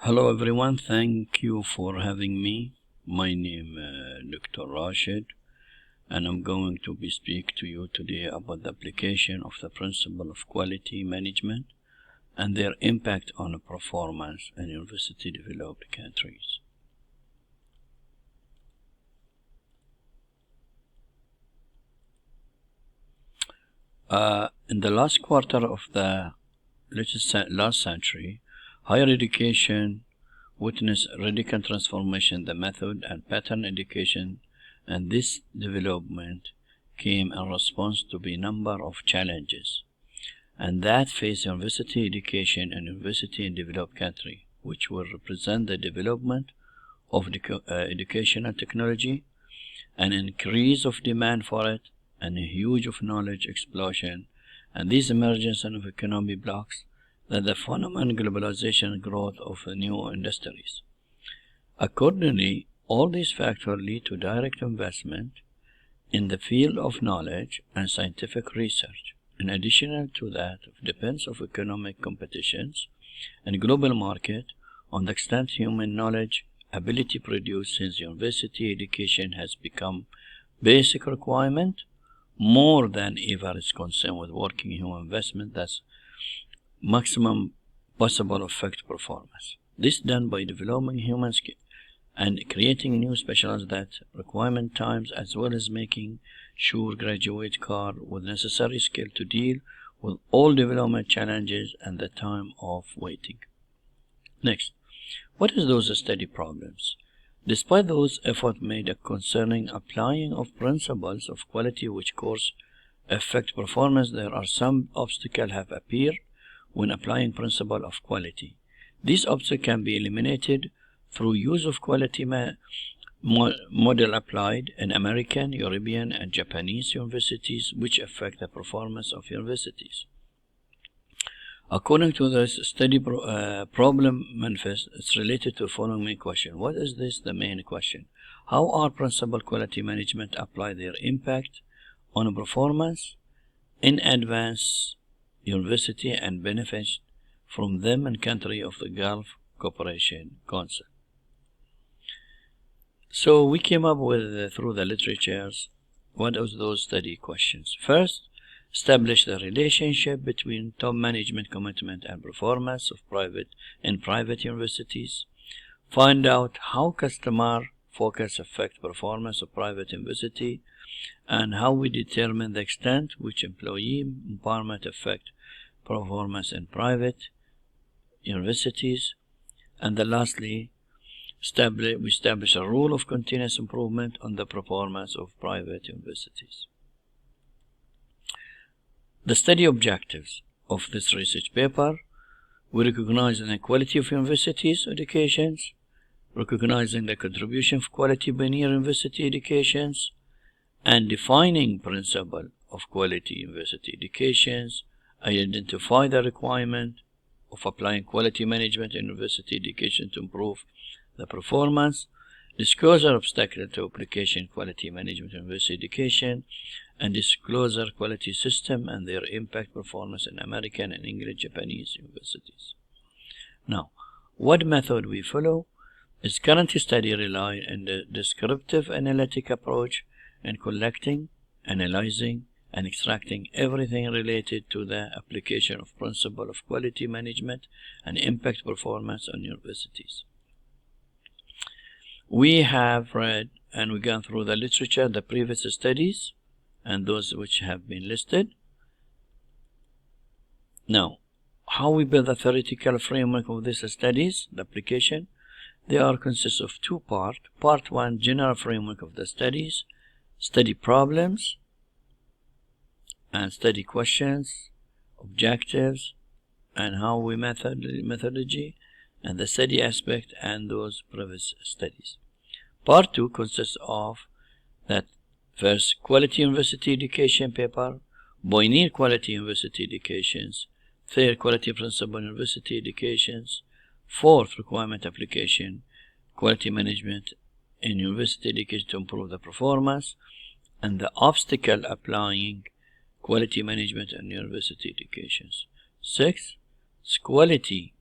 Hello everyone, thank you for having me. My name is Dr. Rashed, and I'm going to speak to you today about the application of the principle of quality management and their impact on performance in university developed countries. In the last quarter of the last century, higher education witnessed radical transformation in the method and pattern education, and this development came in response to a number of challenges and that face university education and university in developed country, which will represent the development of educational technology, an increase of demand for it, and a huge of knowledge explosion, and this emergence of economic blocks that the phenomenon globalization and growth of new industries. Accordingly, all these factors lead to direct investment in the field of knowledge and scientific research. In addition to that, depends of economic competitions and global market on the extent human knowledge ability produced, since university education has become basic requirement more than ever is concerned with working human investment that's maximum possible effect performance. This done by developing human skill and creating new specialized that requirement times, as well as making sure graduate car with necessary skill to deal with all development challenges and the time of waiting. Next, what is those study problems? Despite those efforts made concerning applying of principles of quality which course affect performance, there are some obstacles have appeared when applying principle of quality. These obstacles can be eliminated through use of quality model applied in American, European, and Japanese universities, which affect the performance of universities. According to this study problem manifest, it's related to the following main question. What is this? The main question. How are principle quality management apply their impact on performance in advanced university and benefits from them in country of the Gulf Cooperation Council? So we came up with, through the literatures, what are those study questions. First, establish the relationship between top management commitment and performance of private universities. Find out how customer focus affect performance of private university, and how we determine the extent which employee empowerment affect performance in private universities. And then lastly, we establish a rule of continuous improvement on the performance of private universities. The study objectives of this research paper: we recognize the quality of universities educations, recognizing the contribution of quality pioneer university educations, and defining principle of quality university educations, identify the requirement of applying quality management in university education to improve the performance, disclosure obstacle to application quality management in university education, and disclosure quality system and their impact performance in American and English Japanese universities. Now, what method we follow is current study rely on the descriptive analytic approach in collecting, analyzing, and extracting everything related to the application of principle of quality management and impact performance on universities. We have read and we gone through the literature, the previous studies, and those which have been listed. Now, how we build the theoretical framework of these studies, the application, they are consist of two parts. Part one, general framework of the studies, study problems, and study questions, objectives, and how we methodology, and the study aspect and those previous studies. Part two consists of that first, quality university education paper, pioneer quality university educations, third, quality principle university educations, fourth, requirement application, quality management in university education to improve the performance, and the obstacle applying quality management in university educations. Six, quality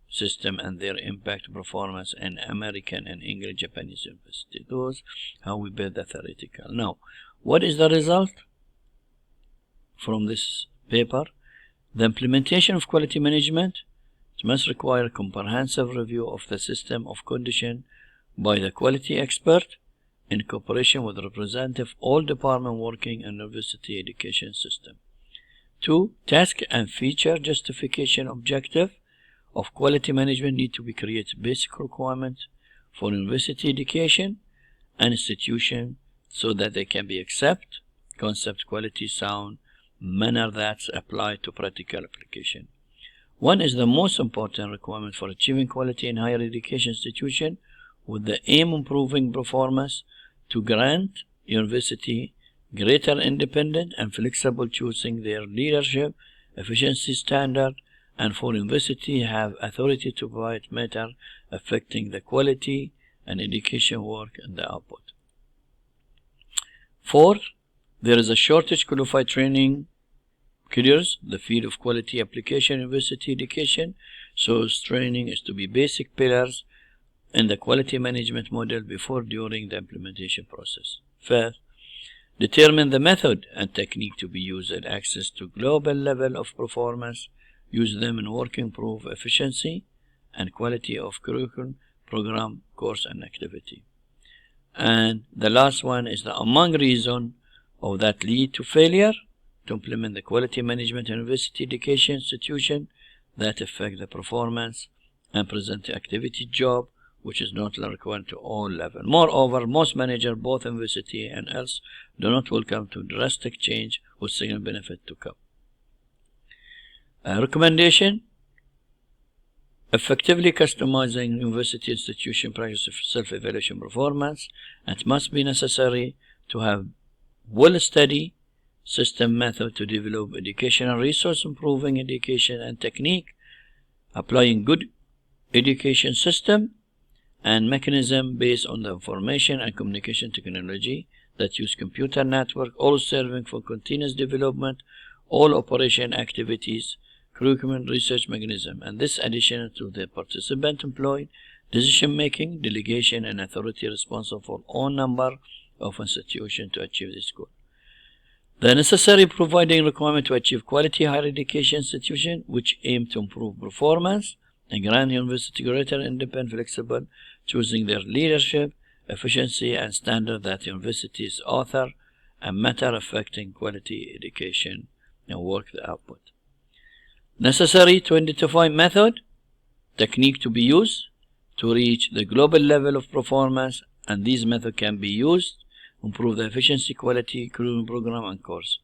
system and their impact performance in American and English Japanese university. Those how we build the theoretical. Now, what is the result from this paper? The implementation of quality management must require a comprehensive review of the system of condition by the quality expert in cooperation with representative all departments working in university education system. 2. Task and feature justification objective of quality management need to be created basic requirements for university education and institution so that they can be accept concept quality sound manner that's applied to practical application. One is the most important requirement for achieving quality in higher education institution with the aim of improving performance to grant university greater independent and flexible choosing their leadership, efficiency standard, and for university have authority to provide matter affecting the quality and education work and the output. 4. There is a shortage qualified training careers, the field of quality application university education, so training is to be basic pillars in the quality management model before during the implementation process. 5. Determine the method and technique to be used and access to global level of performance. Use them in work improve efficiency and quality of curriculum, program, course, and activity. And the last one is the among reason of that lead to failure to implement the quality management university education institution that affect the performance and present the activity job which is not required to all level. Moreover, most managers, both university and else, do not welcome to drastic change with significant benefit to come. Recommendation: effectively customizing university institution practice of self-evaluation performance. It must be necessary to have well-studied system method to develop educational resource, improving education and technique, applying good education system and mechanism based on the information and communication technology that use computer network, all serving for continuous development, all operation activities, curriculum research mechanism, and this addition to the participant employed, decision making, delegation, and authority responsible for all number of institutions to achieve this goal. The necessary providing requirement to achieve quality higher education institution which aim to improve performance and grant university greater independent, flexible, choosing their leadership, efficiency, and standard that universities author and matter affecting quality education and work the output. Necessary to identify method, technique to be used to reach the global level of performance, and these methods can be used to improve the efficiency, quality, curriculum, program, and course.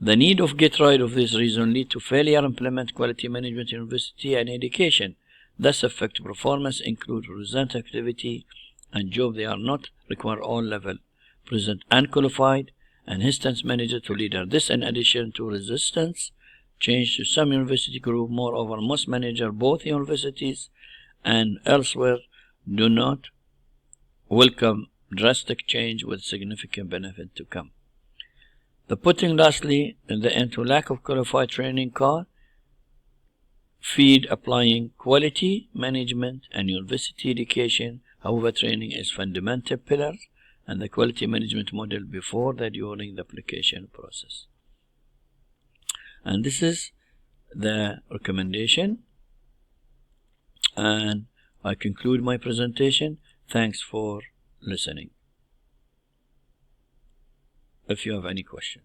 The need of get rid of this reason lead to failure implement quality management in university and education, thus affect performance, include present activity and job they are not require all level, present unqualified, and instance manager to leader. This in addition to resistance change to some university group. Moreover, most manager both universities and elsewhere do not welcome drastic change with significant benefit to come. The putting lastly in the end to lack of qualified training car feed applying quality management and university education. However, training is fundamental pillars and the quality management model before the during the application process. And this is the recommendation, and I conclude my presentation. Thanks for listening. If you have any questions.